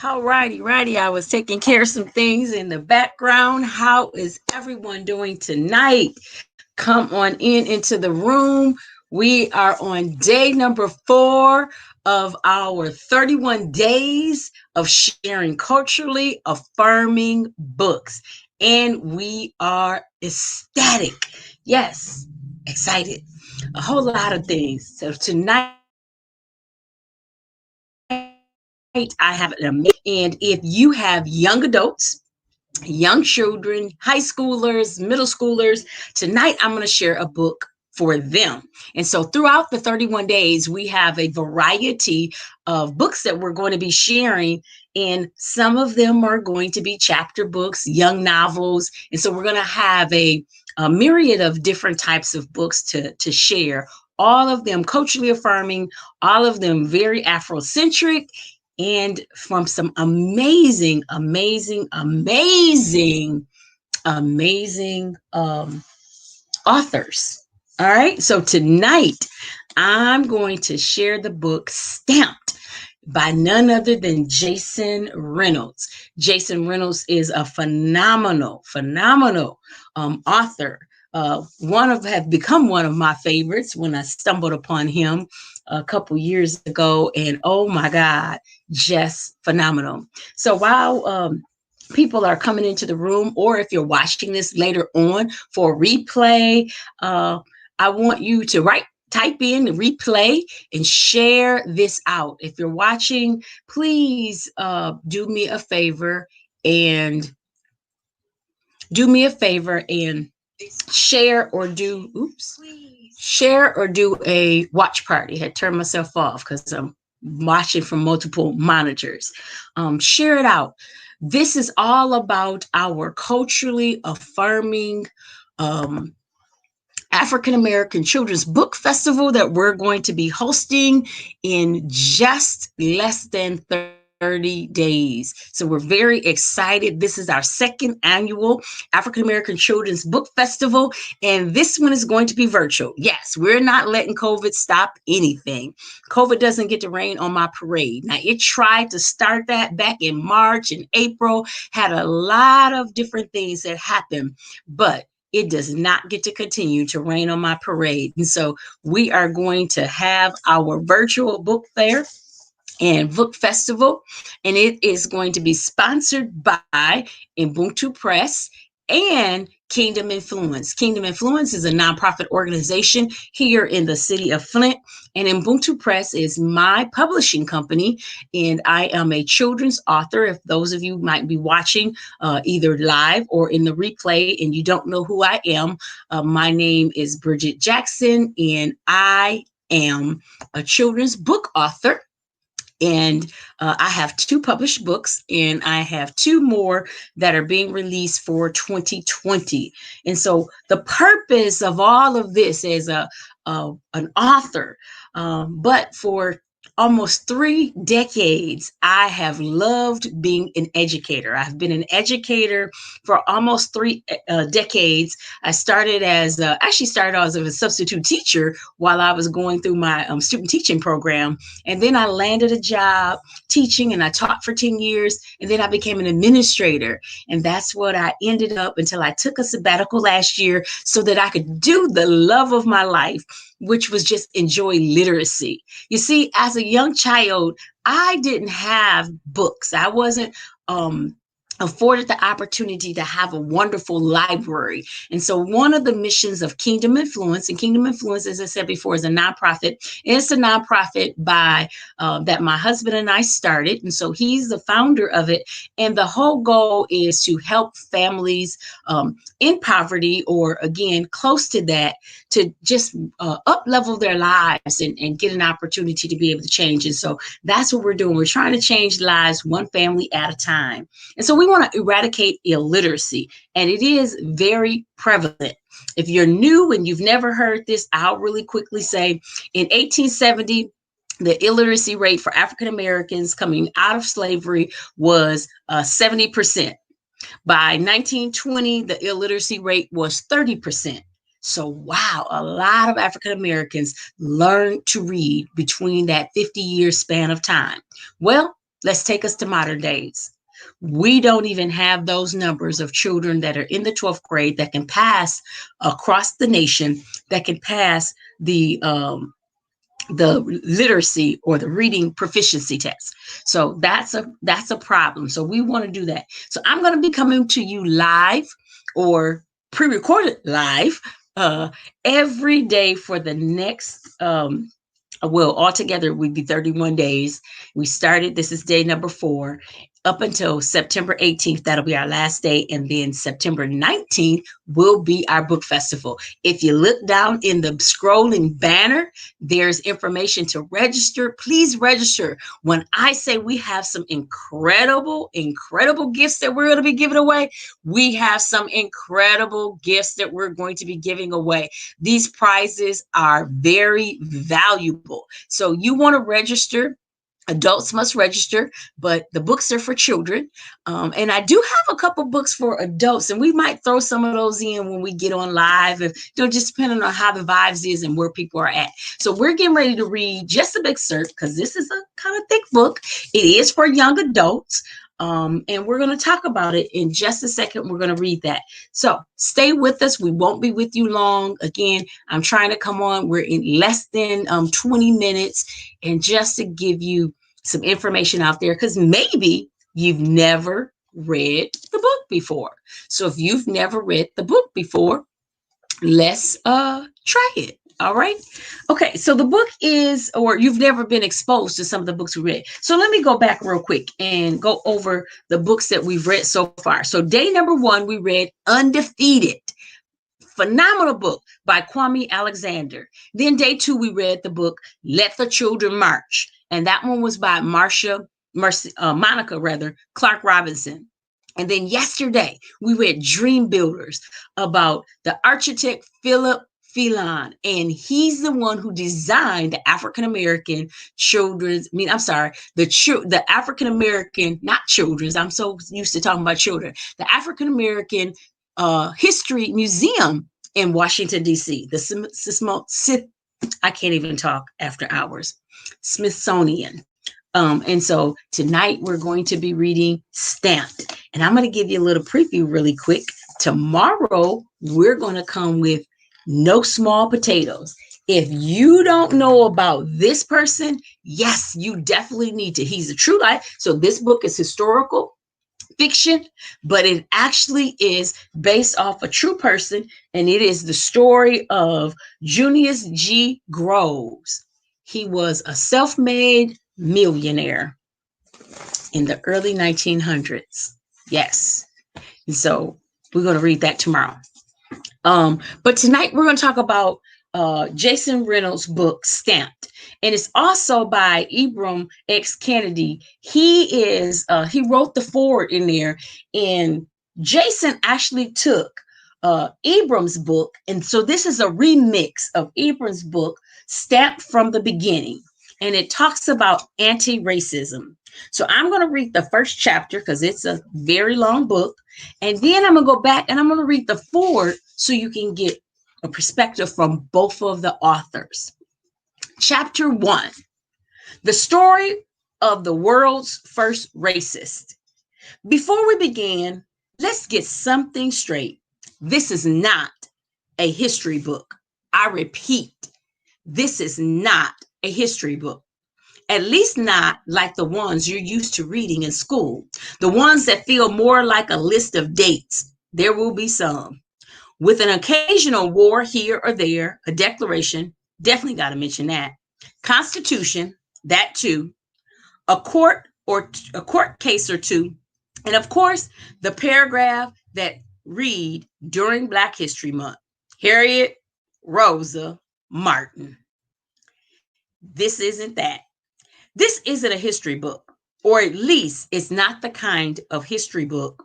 All righty, righty. I was taking care of some things in the background. How is everyone doing tonight? Come on into the room. We are on day number 4 of our 31 days of sharing culturally affirming books. And we are ecstatic. Yes, excited. A whole lot of things. So tonight I have an amazing and if you have young adults, young children, high schoolers, middle schoolers, tonight I'm going to share a book for them. And so throughout the 31 days, we have a variety of books that we're going to be sharing. And some of them are going to be chapter books, young novels. And so we're going to have a myriad of different types of books to share. All of them culturally affirming, all of them very Afrocentric, and from some amazing authors. All right. So tonight I'm going to share the book Stamped by none other than Jason Reynolds. Jason Reynolds is a phenomenal author. Have become one of my favorites when I stumbled upon him a couple years ago, and oh my God, just phenomenal. So while people are coming into the room, or if you're watching this later on for a replay, I want you to type in the replay and share this out. If you're watching, please do me a favor and share or do share or do a watch party. I had turned myself off because I'm watching from multiple monitors. Share it out. This is all about our culturally affirming African American Children's Book Festival that we're going to be hosting in just less than 30 days. So we're very excited. This is our second annual African American Children's Book Festival, and this one is going to be virtual. Yes, we're not letting COVID stop anything. COVID doesn't get to rain on my parade. Now, it tried to start that back in March and April, had a lot of different things that happened, but it does not get to continue to rain on my parade. And so we are going to have our virtual book fair and book festival, and it is going to be sponsored by Ubuntu Press and Kingdom Influence. Kingdom Influence is a nonprofit organization here in the city of Flint, and Ubuntu Press is my publishing company, and I am a children's author. If those of you might be watching either live or in the replay and you don't know who I am, my name is Bridget Jackson, and I am a children's book author. And I have 2 published books, and I have 2 more that are being released for 2020. And so the purpose of all of this as an author, but for almost 3 decades, I have loved being an educator. I've been an educator for almost 3 decades. I started as a substitute teacher while I was going through my student teaching program. And then I landed a job teaching, and I taught for 10 years. And then I became an administrator. And that's what I ended up until I took a sabbatical last year so that I could do the love of my life, which was just enjoy literacy. You see, as a young child, I didn't have books. I wasn't afforded the opportunity to have a wonderful library. And so one of the missions of Kingdom Influence, and Kingdom Influence, as I said before, is a nonprofit. It's a nonprofit that my husband and I started. And so he's the founder of it. And the whole goal is to help families in poverty, or again, close to that, to just up level their lives and get an opportunity to be able to change. And so that's what we're doing. We're trying to change lives one family at a time. And so we want to eradicate illiteracy, and it is very prevalent. If you're new and you've never heard this, I'll really quickly say in 1870, the illiteracy rate for African Americans coming out of slavery was 70%. By 1920, the illiteracy rate was 30%. So, wow, a lot of African Americans learned to read between that 50-year span of time. Well, Let's take us to modern days. We don't even have those numbers of children that are in the 12th grade that can pass across the nation, that can pass the literacy or the reading proficiency test. So that's a problem. So we want to do that. So I'm going to be coming to you live or pre-recorded live uh, every day for the next well, altogether, we'd be 31 days. We started, this is day number 4, up until September 18th. That'll be our last day. And then September 19th will be our book festival. If you look down in the scrolling banner, there's information to register. Please register. When I say we have some incredible, incredible gifts that we're going to be giving away, we have some incredible gifts that we're going to be giving away. These prizes are very valuable. So you want to register. Adults must register, but the books are for children. And I do have a couple books for adults, and we might throw some of those in when we get on live, if just depending on how the vibes is and where people are at. So we're getting ready to read just a big excerpt because this is a kind of thick book. It is for young adults. And we're going to talk about it in just a second. We're going to read that. So stay with us. We won't be with you long. Again, I'm trying to come on. We're in less than 20 minutes. And just to give you some information out there, because maybe you've never read the book before. So if you've never read the book before, let's try it. All right. Okay. So the book is, or you've never been exposed to some of the books we read. So let me go back real quick and go over the books that we've read so far. So day number 1, we read Undefeated. Phenomenal book by Kwame Alexander. Then day 2, we read the book Let the Children March. And that one was by Monica Clark Robinson. And then yesterday, we read Dream Builders about the architect Philip Phelan, and he's the one who designed the African-American the African-American, not children's, I'm so used to talking about children, the African-American History Museum in Washington, D.C., I can't even talk after hours, Smithsonian. And so tonight we're going to be reading Stamped, and I'm going to give you a little preview really quick. Tomorrow, we're going to come with No Small Potatoes. If you don't know about this person, yes, you definitely need to. He's a true life. So this book is historical fiction, but it actually is based off a true person, and it is the story of Junius G. Groves. He was a self-made millionaire in the early 1900s. Yes. And so we're going to read that tomorrow. But tonight we're going to talk about Jason Reynolds' book, Stamped. And it's also by Ibram X. Kendi. He wrote the foreword in there. And Jason actually took Ibram's book. And so this is a remix of Ibram's book, Stamped from the Beginning. And it talks about anti-racism. So I'm going to read the first chapter because it's a very long book. And then I'm going to go back and I'm going to read the foreword so you can get a perspective from both of the authors. Chapter 1, the story of the world's first racist. Before we begin, let's get something straight. This is not a history book. I repeat, this is not a history book. At least not like the ones you're used to reading in school. The ones that feel more like a list of dates. There will be some. With an occasional war here or there, a declaration, definitely got to mention that. Constitution, that too. A court case or two. And of course, the paragraph that read during Black History Month. Harriet Rosa Martin. This isn't that. This isn't a history book, or at least it's not the kind of history book,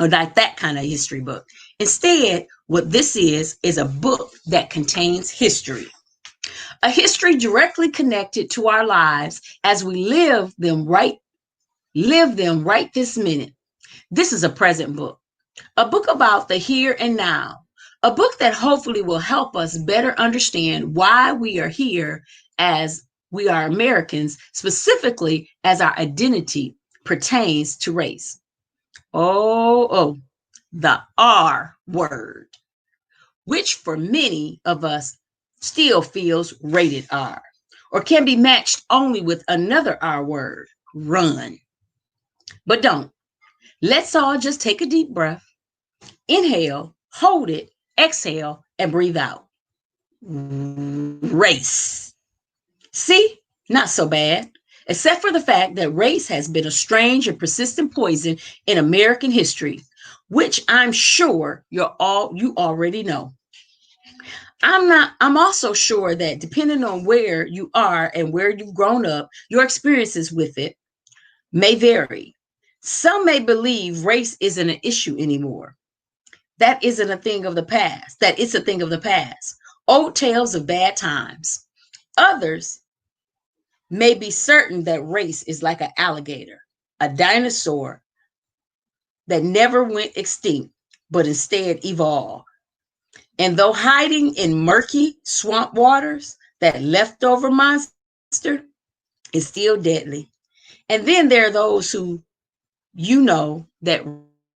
or like that kind of history book. Instead, what this is a book that contains history. A history directly connected to our lives as we live them right this minute. This is a present book, a book about the here and now, a book that hopefully will help us better understand why we are here as we are Americans, specifically as our identity pertains to race. Oh, the R word, which for many of us still feels rated R, or can be matched only with another R word, run. But don't. Let's all just take a deep breath, inhale, hold it, exhale, and breathe out. Race. See, not so bad, except for the fact that race has been a strange and persistent poison in American history, which I'm sure you already know. I'm also sure that depending on where you are and where you've grown up, your experiences with it may vary. Some may believe race isn't an issue anymore. That isn't a thing of the past. That it's a thing of the past. Old tales of bad times. Others may be certain that race is like an alligator, a dinosaur that never went extinct, but instead evolved. And though hiding in murky swamp waters, that leftover monster is still deadly. And then there are those who that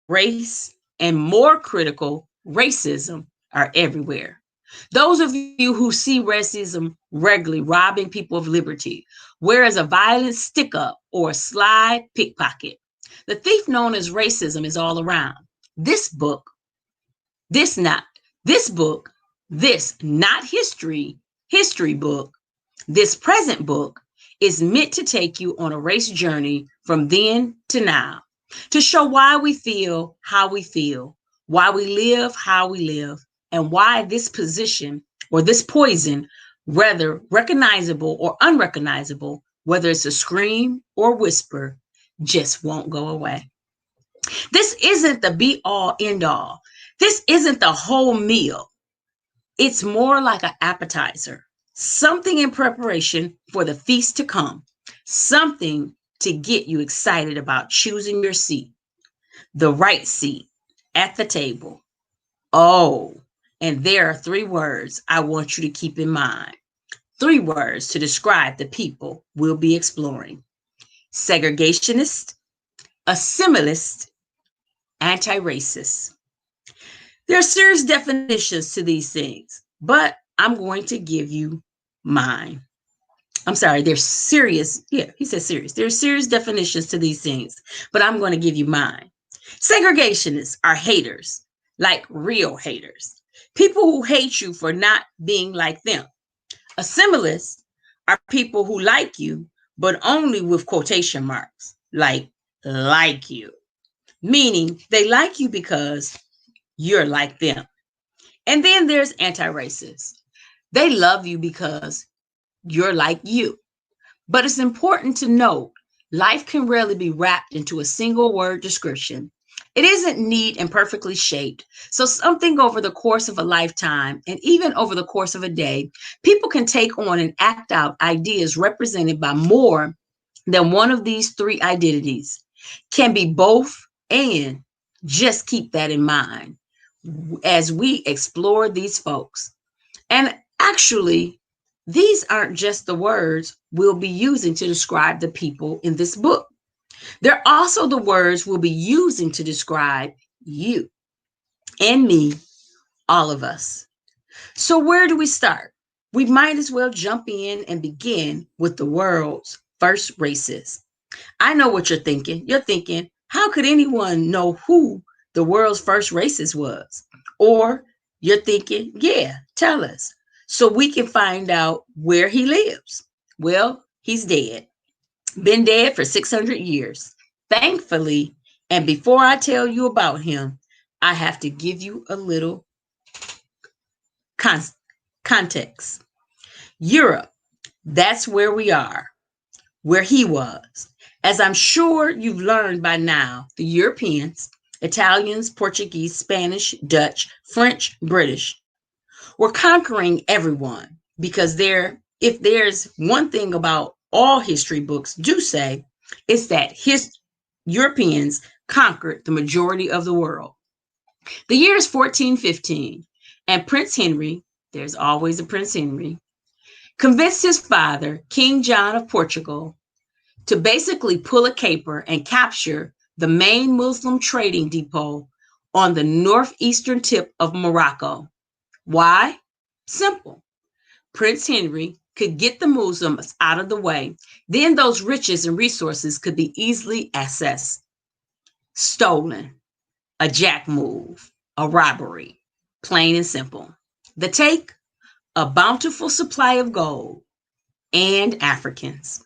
race and more critical racism are everywhere. Those of you who see racism regularly robbing people of liberty, whereas a violent stick up or a sly pickpocket. The thief known as racism is all around. This book, this not, this book, this not history book, this present book is meant to take you on a race journey from then to now, to show why we feel how we feel, why we live how we live, and why this position or this poison, whether recognizable or unrecognizable, whether it's a scream or whisper, just won't go away. This isn't the be all end all. This isn't the whole meal. It's more like an appetizer, something in preparation for the feast to come, something to get you excited about choosing your seat, the right seat at the table. Oh, and there are 3 words I want you to keep in mind. 3 words to describe the people we'll be exploring: segregationist, assimilist, anti-racist. There are serious definitions to these things, but I'm going to give you mine. I'm sorry, there's serious. Yeah, he said serious. There's serious definitions to these things, but I'm going to give you mine. Segregationists are haters, like real haters. People who hate you for not being like them. Assimilists are people who like you, but only with quotation marks, like you, meaning they like you because you're like them. And then there's anti-racists. They love you because you're like you. But it's important to note life can rarely be wrapped into a single word description. It isn't neat and perfectly shaped. So something over the course of a lifetime and even over the course of a day, people can take on and act out ideas represented by more than one of these 3 identities. Can be both, and just keep that in mind as we explore these folks. And actually, these aren't just the words we'll be using to describe the people in this book. They're also the words we'll be using to describe you and me, all of us. So where do we start? We might as well jump in and begin with the world's first races. I know what you're thinking. You're thinking, how could anyone know who the world's first racist was? Or you're thinking, yeah, tell us so we can find out where he lives. Well, he's dead. Been dead for 600 years. Thankfully, and before I tell you about him, I have to give you a little context. Europe, that's where we are, where he was. As I'm sure you've learned by now, the Europeans, Italians, Portuguese, Spanish, Dutch, French, British, were conquering everyone because if there's one thing about all history books do say, it's that Europeans conquered the majority of the world. The year is 1415, and Prince Henry, there's always a Prince Henry, convinced his father, King John of Portugal, to basically pull a caper and capture the main Muslim trading depot on the northeastern tip of Morocco. Why? Simple. Prince Henry could get the Muslims out of the way. Then those riches and resources could be easily accessed. Stolen, a jack move, a robbery, plain and simple. The take, a bountiful supply of gold and Africans.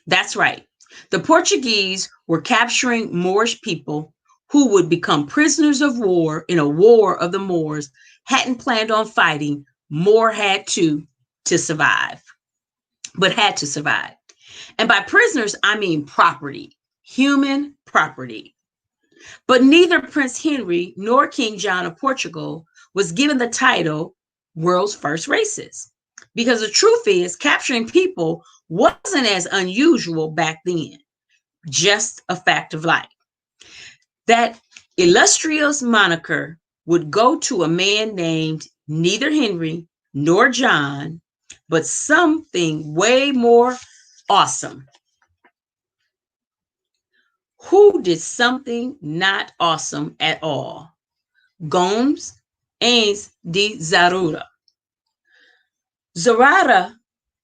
That's right. The Portuguese were capturing Moorish people who would become prisoners of war in a war of the Moors hadn't planned on fighting. More had to survive, but had to survive. And by prisoners, I mean property, human property. But neither Prince Henry nor King John of Portugal was given the title world's first racist. Because the truth is, capturing people wasn't as unusual back then, just a fact of life. That illustrious moniker would go to a man named neither Henry nor John, but something way more awesome. Who did something not awesome at all? Gomes Ains de Zarura. Zarara,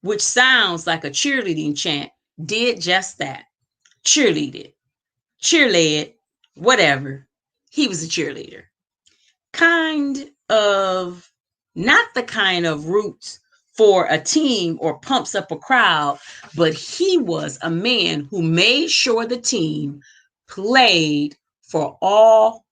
which sounds like a cheerleading chant, did just that. Cheerleaded, cheerled, whatever. He was a cheerleader. Not the kind of roots for a team or pumps up a crowd, but he was a man who made sure the team played for all,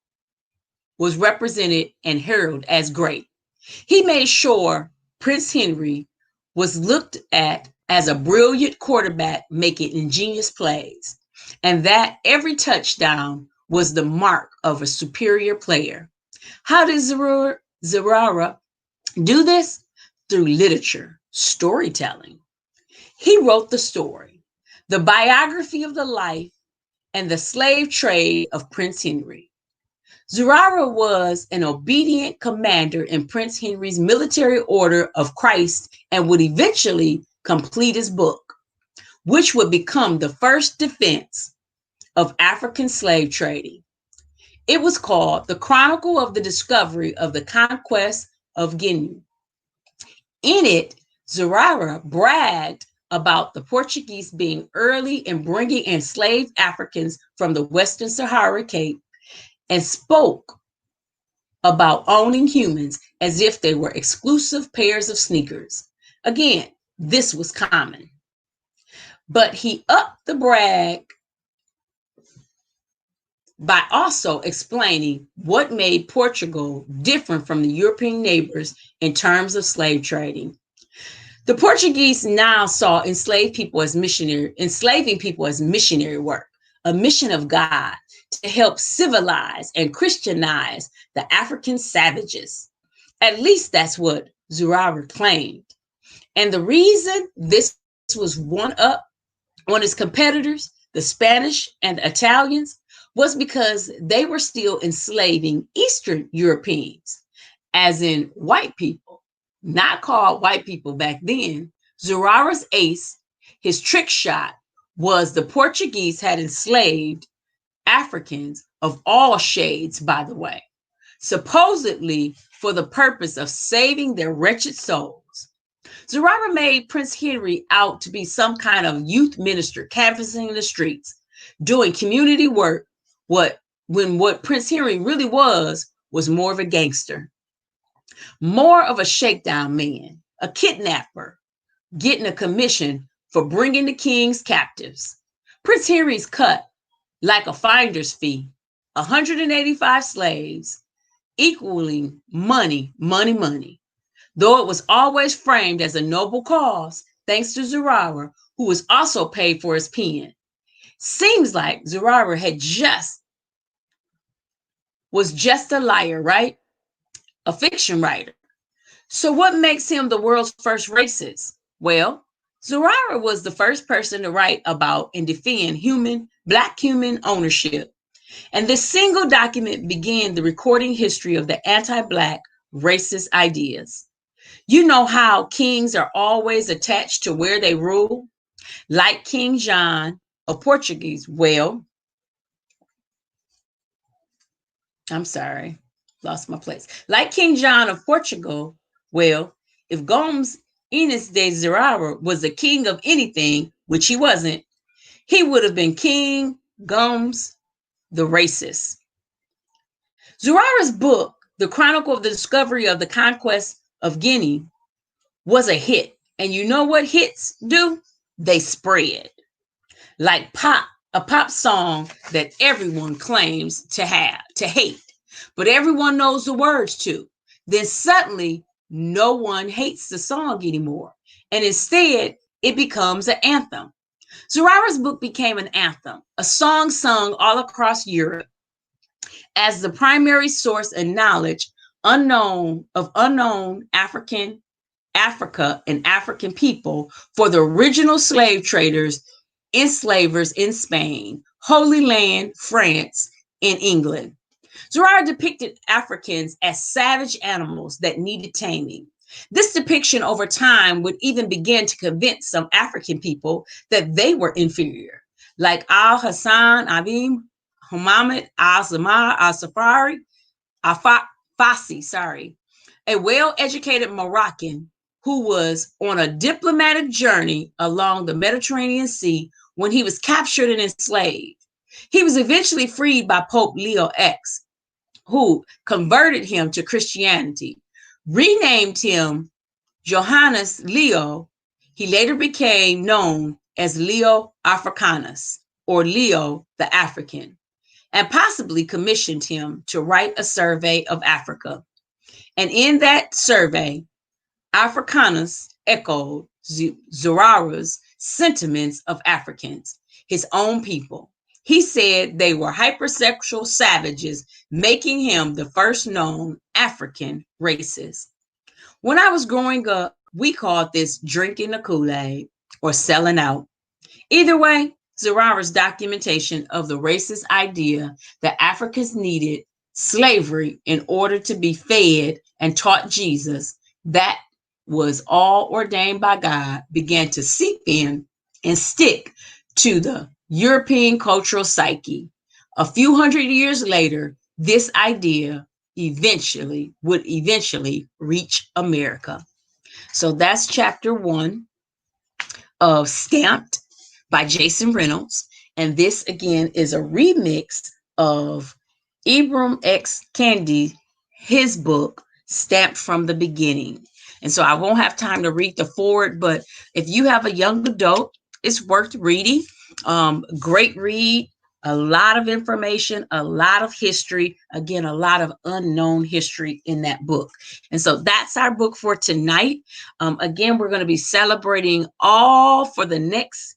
was represented and heralded as great. He made sure Prince Henry was looked at as a brilliant quarterback making ingenious plays, and that every touchdown was the mark of a superior player. How did Zarara do this? Through literature, storytelling. He wrote the story, the biography of the life and the slave trade of Prince Henry. Zarara was an obedient commander in Prince Henry's military order of Christ and would eventually complete his book, which would become the first defense of African slave trading. It was called The Chronicle of the Discovery of the Conquest of Guinea. In it, Zarara bragged about the Portuguese being early in bringing enslaved Africans from the Western Sahara Cape and spoke about owning humans as if they were exclusive pairs of sneakers. Again, this was common. But he upped the brag by also explaining what made Portugal different from the European neighbors in terms of slave trading. The Portuguese now saw enslaving people as missionary work, a mission of God to help civilize and Christianize the African savages. At least that's what Zarara claimed. And the reason this was one up on his competitors, the Spanish and the Italians, was because they were still enslaving Eastern Europeans, as in white people, not called white people back then. Zarara's ace, his trick shot, was the Portuguese had enslaved Africans of all shades, by the way, supposedly for the purpose of saving their wretched souls. Zarara made Prince Henry out to be some kind of youth minister canvassing the streets, doing community work, when what Prince Henry really was more of a gangster, more of a shakedown man, a kidnapper, getting a commission for bringing the king's captives. Prince Henry's cut, like a finder's fee, 185 slaves, equaling money, though it was always framed as a noble cause, thanks to Zarara, who was also paid for his pen. Seems like Zarara was just a liar, right? A fiction writer. So what makes him the world's first racist? Well, Zarara was the first person to write about and defend Black human ownership. And this single document began the recording history of the anti-Black racist ideas. You know how kings are always attached to where they rule, like King John of Portuguese. Well, I'm sorry, lost my place. Like King John of Portugal, well, if Gomes Inês de Zerara was the king of anything, which he wasn't, he would have been King Gomes the Racist. Zerara's book, The Chronicle of the Discovery of the Conquest of Guinea, was a hit. And you know what hits do? They spread. Like a pop song that everyone claims to hate, but everyone knows the words to. Then suddenly, no one hates the song anymore. And instead, it becomes an anthem. Zerara's book became an anthem, a song sung all across Europe as the primary source and knowledge unknown Africa and African people for the original slave traders, enslavers in Spain, Holy Land, France, and England. Zerara depicted Africans as savage animals that needed taming. This depiction over time would even begin to convince some African people that they were inferior, like Al Hassan Abim Muhammad Al Zamar Al Safari Fassi, a well-educated Moroccan who was on a diplomatic journey along the Mediterranean Sea when he was captured and enslaved. He was eventually freed by Pope Leo X, who converted him to Christianity, renamed him Johannes Leo. He later became known as Leo Africanus, or Leo the African, and possibly commissioned him to write a survey of Africa. And in that survey, Africanus echoed Zerara's sentiments of Africans, his own people. He said they were hypersexual savages, making him the first known African racist. When I was growing up, we called this drinking the Kool-Aid or selling out. Either way, Zerara's documentation of the racist idea that Africans needed slavery in order to be fed and taught Jesus, that was all ordained by God, began to seep in and stick to the European cultural psyche. A few hundred years later, this idea would eventually reach America. So that's chapter 1 of Stamped by Jason Reynolds. And this again is a remix of Ibram X. Kendi, his book, Stamped from the Beginning. And so I won't have time to read the forward, but if you have a young adult, it's worth reading. Great read, a lot of information, a lot of history, again, a lot of unknown history in that book. And so that's our book for tonight. Again, we're going to be celebrating all for the next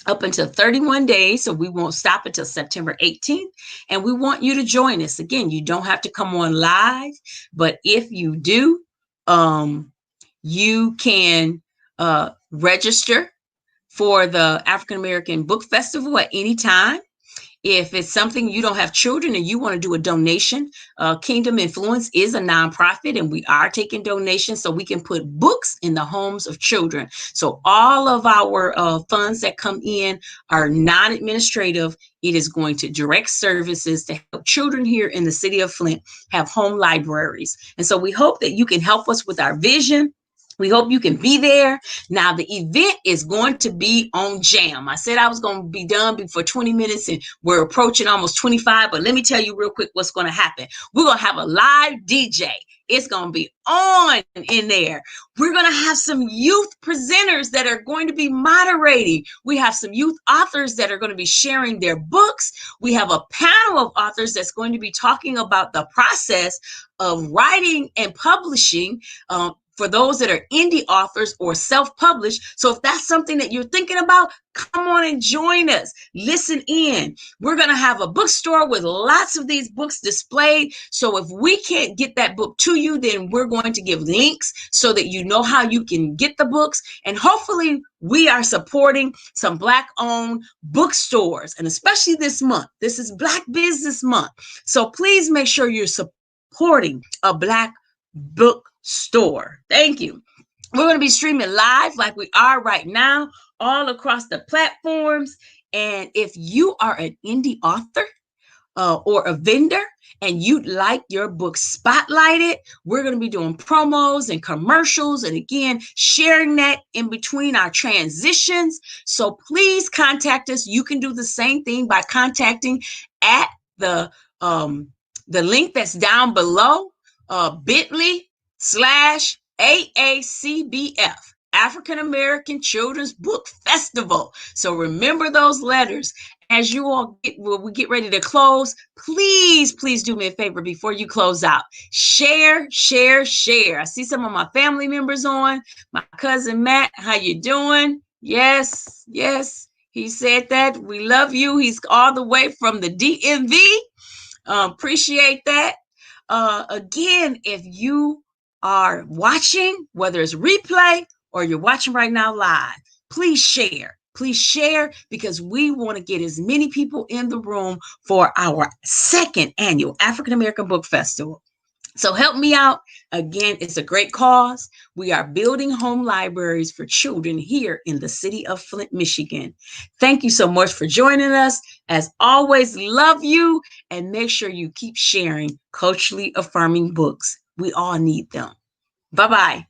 up until 31 days. So we won't stop until September 18th. And we want you to join us. Again, you don't have to come on live, but if you do, you can register for the African American Book Festival at any time. If it's something you don't have children and you want to do a donation, Kingdom Influence is a nonprofit and we are taking donations so we can put books in the homes of children. So all of our funds that come in are non-administrative. It is going to direct services to help children here in the city of Flint have home libraries. And so we hope that you can help us with our vision. We hope you can be there. Now, the event is going to be on jam. I said I was going to be done before 20 minutes, and we're approaching almost 25. But let me tell you real quick what's going to happen. We're going to have a live DJ. It's going to be on in there. We're going to have some youth presenters that are going to be moderating. We have some youth authors that are going to be sharing their books. We have a panel of authors that's going to be talking about the process of writing and publishing, for those that are indie authors or self-published. So if that's something that you're thinking about, come on and join us. Listen in. We're going to have a bookstore with lots of these books displayed. So if we can't get that book to you, then we're going to give links so that you know how you can get the books. And hopefully we are supporting some Black-owned bookstores. And especially this month, this is Black Business Month. So please make sure you're supporting a Black bookstore. Thank you. We're going to be streaming live like we are right now, all across the platforms. And if you are an indie author, or a vendor and you'd like your book spotlighted, we're going to be doing promos and commercials and again sharing that in between our transitions. So please contact us. You can do the same thing by contacting at the um, the link that's down below, bit.ly/AACBF, African American Children's Book Festival. So remember those letters. As you all we get ready to close, please do me a favor before you close out. Share, share, share. I see some of my family members on. My cousin Matt, how you doing? Yes, yes. He said that. We love you. He's all the way from the DMV. Appreciate that. Again, if you are watching, whether it's replay or you're watching right now live, please share. Please share because we want to get as many people in the room for our second annual African American Book Festival. So help me out. Again, it's a great cause. We are building home libraries for children here in the city of Flint, Michigan. Thank you so much for joining us. As always, love you and make sure you keep sharing culturally affirming books. We all need them. Bye-bye.